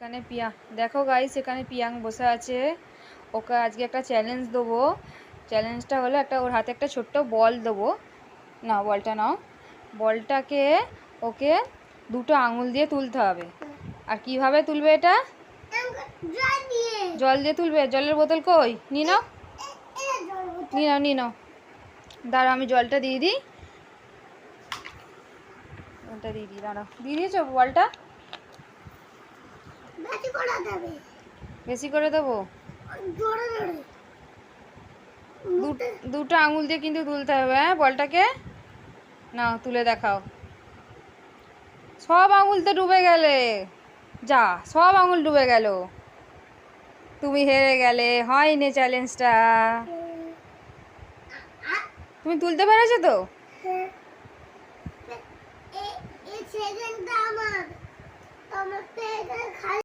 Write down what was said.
এখানে দেখো গাইস, এখানে পিয়াং বসে আছে। ওকে আজকে একটা চ্যালেঞ্জ দেবো। চ্যালেঞ্জটা হলো ওর হাতে একটা ছোট্ট বল দেবো। না, বলটা নাও। বলটাকে ওকে দুটো আঙুল দিয়ে তুলতে হবে। আর কিভাবে তুলবে এটা? জল দিয়ে তুলবে। জলের বোতল কই? নিয়ে নাও, নিয়ে নাও। দাঁড়াও, আমি জলটা দিয়ে দিই। দাঁড়াও, দিয়ে দিয়েছো বলটা? বেশি করে দেবো। দুটো আঙুল দিয়ে কিন্তু তুলতে হবে। হ্যাঁ, বলটাকে নাও, তুলে দেখাও। সব আঙুল তো ডুবে গেলে। যা, সব আঙুল ডুবে গেল। তুমি হেরে গেলে, হয়নি চ্যালেঞ্জটা। তুমি তুলতে পেরেছো তো?